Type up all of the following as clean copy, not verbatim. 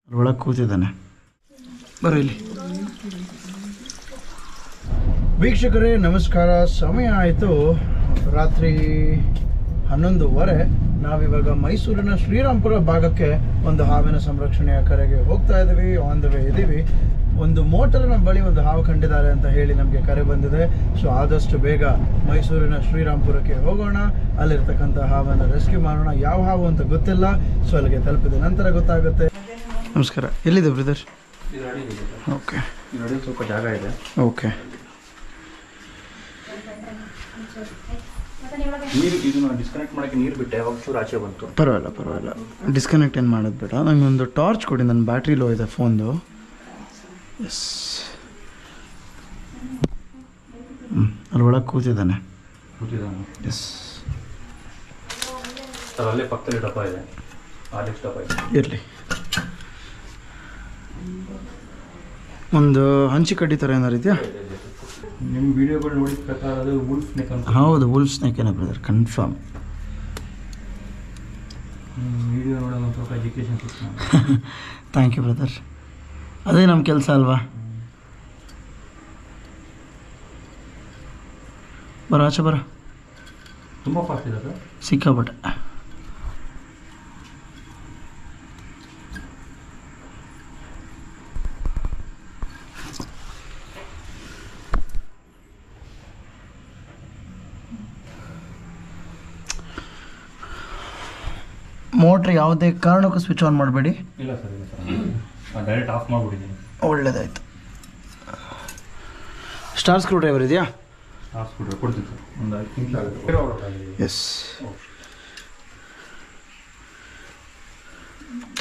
ಒಳಗೆ ಕೂತಿದ್ದಾನೆ. ಬರೋ ಇಲ್ಲಿ. ವೀಕ್ಷಕರೇ ನಮಸ್ಕಾರ. ಸಮಯ ಆಯಿತು ರಾತ್ರಿ 11:30. ನಾವಿವಾಗ ಮೈಸೂರಿನ ಶ್ರೀರಾಮ್ಪುರ ಭಾಗಕ್ಕೆ ಒಂದು ಹಾವಿನ ಸಂರಕ್ಷಣೆಯ ಕರೆಗೆ ಹೋಗ್ತಾ ಇದ್ದೀವಿ. ಆನ್ ದ ವೇ ಇದ್ದೀವಿ. ಒಂದು ಮೋಟರ್ನ ಬಳಿ ಒಂದು ಹಾವು ಕಂಡಿದ್ದಾರೆ ಅಂತ ಹೇಳಿ ನಮಗೆ ಕರೆ ಬಂದಿದೆ. ಸೊ ಆದಷ್ಟು ಬೇಗ ಮೈಸೂರಿನ ಶ್ರೀರಾಮ್ಪುರಕ್ಕೆ ಹೋಗೋಣ, ಅಲ್ಲಿರ್ತಕ್ಕಂಥ ಹಾವನ್ನು ರೆಸ್ಕ್ಯೂ ಮಾಡೋಣ. ಯಾವ ಹಾವು ಅಂತ ಗೊತ್ತಿಲ್ಲ, ಸೊ ಅಲ್ಲಿಗೆ ತಲುಪಿದ ನಂತರ ಗೊತ್ತಾಗುತ್ತೆ. ನಮಸ್ಕಾರ. ಎಲ್ಲಿದೆ ಬ್ರದರ್? ಓಕೆ, ಸ್ವಲ್ಪ ಜಾಗ ಇದೆ. ಓಕೆ. ನೀರು ಇದನ್ನು ಡಿಸ್ಕನೆಕ್ಟ್ ಮಾಡೋಕ್ಕೆ ನೀರು ಬಿಟ್ಟೆ, ಅವಾಗ ಚೂರು ಆಚೆ ಬಂತು. ಪರವಾಗಿಲ್ಲ. ಡಿಸ್ಕನೆಕ್ಟ್ ಏನು ಮಾಡೋದು ಬೇಡ. ನನಗೆ ಒಂದು ಟಾರ್ಚ್ ಕೊಡಿ, ನನ್ನ ಬ್ಯಾಟ್ರಿ ಲೋ ಇದೆ ಫೋನ್ದು. ಎಸ್, ಅಲ್ಲಿ ಒಳಗೆ ಕೂತಿದ್ದಾನೆ. ಎಸ್ ಸರ್, ಅಲ್ಲೇ ಪಕ್ಕದಲ್ಲಿ ಡಬ್ಬ ಇದೆ, ಆರ್ಲಿಕ್ಸ್ ಡಬ್ಬ ಇದೆ. ಇರಲಿ. ಒಂದು ಹಂಚಿ ಕಡ್ಡಿ ಥರ ಏನಾರು ಇದೆಯಾ? ನಿಮ್ಮ ವಿಡಿಯೋಗಳು ನೋಡಿದ ಪ್ರಕಾರ ಅದು ವುಲ್ಫ್ ಸ್ನೇಕ್ ಅಂತ. ಹೌದು, ವುಲ್ಫ್ ಸ್ನೇಕ್ ಏನೇ ಬ್ರದರ್, ಕನ್ಫರ್ಮ್. ವಿಡಿಯೋ ನೋಡೋಣ, ಒಂದು ಸ್ವಲ್ಪ ಎಜುಕೇಷನ್ ಸಿಗ್ತದೆ. Thank you brother. ಅದೇ ನಮ್ಮ ಕೆಲಸ ಅಲ್ವಾ. ಬರೋ ಆಚೆ ಬರೋ. ತುಂಬ ಫಾಸ್ಟ್ ಇದೆ ಸರ್, ಸಿಕ್ಕಾಪಟ್ಟೆ. ಮೋಟ್ರ್ ಯಾವುದೇ ಕಾರಣಕ್ಕೂ ಸ್ವಿಚ್ ಆನ್ ಮಾಡಬೇಡಿ. ಇಲ್ಲ ಸರ್, ಡೈರೆಕ್ಟ್ ಆಫ್ ಮಾಡಿಬಿಟ್ಟಿದ್ದೀನಿ. ಒಳ್ಳೆಯದಾಯಿತು. ಸ್ಟಾರ್ ಸ್ಕ್ರೂ ಡ್ರೈವರ್ ಇದೆಯಾ? ಕೊಡ್ತೀನಿ ಸರ್, ಒಂದು 5 ನಿಮಿಷ ಆಗುತ್ತೆ. ಎಸ್.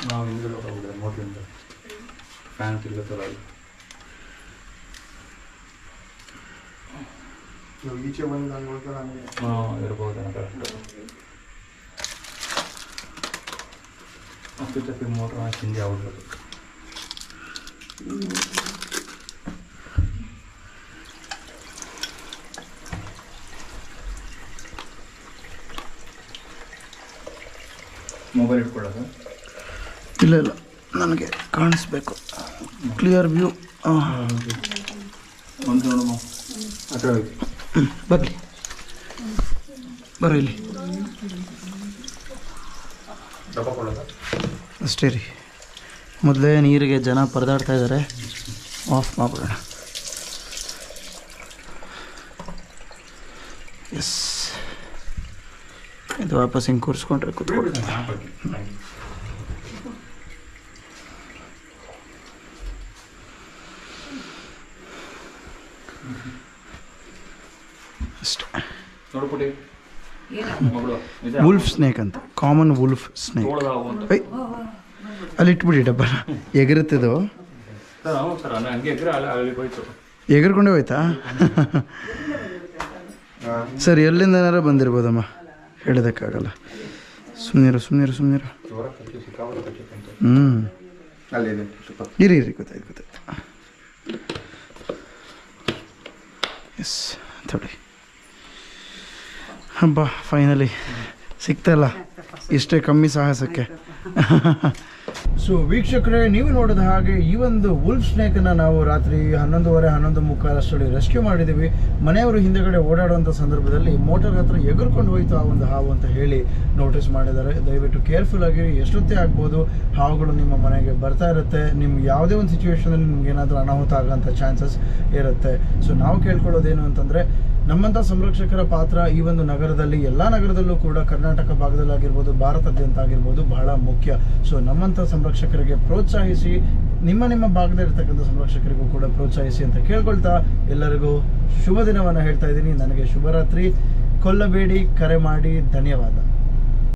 ನಾವು ಹಿಂದೆ ಹೋಗ್ಬಿಟ್ಟೆ ಮೋಟ್ರಿಂದ ಫ್ಯಾನ್ ತಿರ್ಗತ್ತಲ್ಲ, ಈಚೆ ಬಂದು ಇರ್ಬೋದು ಅಂತ. ಅಷ್ಟು ಮೋಟ್ರ್ ಹಿಂದೆ ಆಗ್ಬಿಡ್ಬೇಕು. ಮೊಬೈಲ್ ಇಟ್ಕೊಳ್ಳೋದು? ಇಲ್ಲ, ನನಗೆ ಕಾಣಿಸ್ಬೇಕು, ಕ್ಲಿಯರ್ ವ್ಯೂ. ಒಂದು ನೋಡಮ್ಮ, ಆ ಕಡೆ ಹೋಗಿ. ಬರಲಿ, ಬರೋ ಇಲ್ಲಿ. ಡಬ್ಬ ಕೊಡೋದು ಅಷ್ಟೇ ರೀ. ಮೊದಲೇ ನೀರಿಗೆ ಜನ ಪರದಾಡ್ತಾ ಇದ್ದಾರೆ, ಆಫ್ ಮಾಡ್ಬಿಡೋಣ. ಎಸ್, ಇದು ವಾಪಸ್ ಹಿಂಗೆ ಕೂರಿಸ್ಕೊಂಡ್ರೆ ಕೂತ್ಕೊಳ್ಳಿ. ಅಷ್ಟೇ. ನೋಡ್ಬಿಟ್ಟು ವುಲ್ಫ್ ಸ್ನೇಕ್ ಅಂತ, ಕಾಮನ್ ವುಲ್ಫ್ ಸ್ನೇಕ್. ಅಲ್ಲಿ ಇಟ್ಬಿಡಿ ಡಬ್ಬನ, ಎಗರುತ್ತದು. ಎಗರ್ಕೊಂಡೇ ಹೋಯ್ತಾ? ಸರ್, ಎಲ್ಲಿಂದ ಏನಾರ ಬಂದಿರ್ಬೋದಮ್ಮ, ಹೇಳೋದಕ್ಕಾಗಲ್ಲ. ಸುಮ್ಮನಿರು. ಇರಿ, ಗೊತ್ತಾಯ್ತು. ಎಸ್, ಥೋಡಿ. ಹಬ್ಬ, ಫೈನಲಿ ಸಿಗ್ತಲ್ಲ, ಇಷ್ಟೇ ಕಮ್ಮಿ ಸಾಹಸಕ್ಕೆ. ಸೊ ವೀಕ್ಷಕರೇ, ನೀವು ನೋಡಿದ ಹಾಗೆ ಈ ಒಂದು ವುಲ್ಫ್ ಸ್ನೇಕನ್ನು ನಾವು ರಾತ್ರಿ 11:30, 11:45 ಅಷ್ಟರಲ್ಲಿ ರೆಸ್ಕ್ಯೂ ಮಾಡಿದ್ದೀವಿ. ಮನೆಯವರು ಹಿಂದೆಗಡೆ ಓಡಾಡುವಂಥ ಸಂದರ್ಭದಲ್ಲಿ ಮೋಟರ್ ಹತ್ರ ಎಗರ್ಕೊಂಡು ಹೋಯ್ತು ಆ ಒಂದು ಹಾವು ಅಂತ ಹೇಳಿ ನೋಟಿಸ್ ಮಾಡಿದ್ದಾರೆ. ದಯವಿಟ್ಟು ಕೇರ್ಫುಲ್ ಆಗಿ, ಎಷ್ಟೊತ್ತೇ ಆಗ್ಬೋದು ಹಾವುಗಳು ನಿಮ್ಮ ಮನೆಗೆ ಬರ್ತಾ ಇರುತ್ತೆ. ನಿಮ್ಗೆ ಯಾವುದೇ ಒಂದು ಸಿಚುವೇಶನಲ್ಲಿ ನಿಮ್ಗೆ ಏನಾದರೂ ಅನಾಹುತ ಆಗೋಂಥ ಚಾನ್ಸಸ್ ಇರುತ್ತೆ. ಸೊ ನಾವು ಕೇಳ್ಕೊಳ್ಳೋದೇನು ಅಂತಂದರೆ, ನಮ್ಮಂಥ ಸಂರಕ್ಷಕರ ಪಾತ್ರ ಈ ಒಂದು ನಗರದಲ್ಲಿ, ಎಲ್ಲ ನಗರದಲ್ಲೂ ಕೂಡ, ಕರ್ನಾಟಕ ಭಾಗದಲ್ಲಾಗಿರ್ಬೋದು, ಭಾರತಾದ್ಯಂತ ಆಗಿರ್ಬೋದು, ಬಹಳ ಮುಖ್ಯ. ಸೊ ನಮ್ಮಂಥ ಸಂರಕ್ಷಕರಿಗೆ ಪ್ರೋತ್ಸಾಹಿಸಿ, ನಿಮ್ಮ ಭಾಗದಲ್ಲಿರ್ತಕ್ಕಂಥ ಸಂರಕ್ಷಕರಿಗೂ ಕೂಡ ಪ್ರೋತ್ಸಾಹಿಸಿ ಅಂತ ಕೇಳ್ಕೊಳ್ತಾ ಎಲ್ಲರಿಗೂ ಶುಭ ದಿನವನ್ನು ಹೇಳ್ತಾ ಇದ್ದೀನಿ. ನನಗೆ ಶುಭರಾತ್ರಿ. ಕೊಲ್ಲಬೇಡಿ, ಕರೆ ಮಾಡಿ. ಧನ್ಯವಾದ.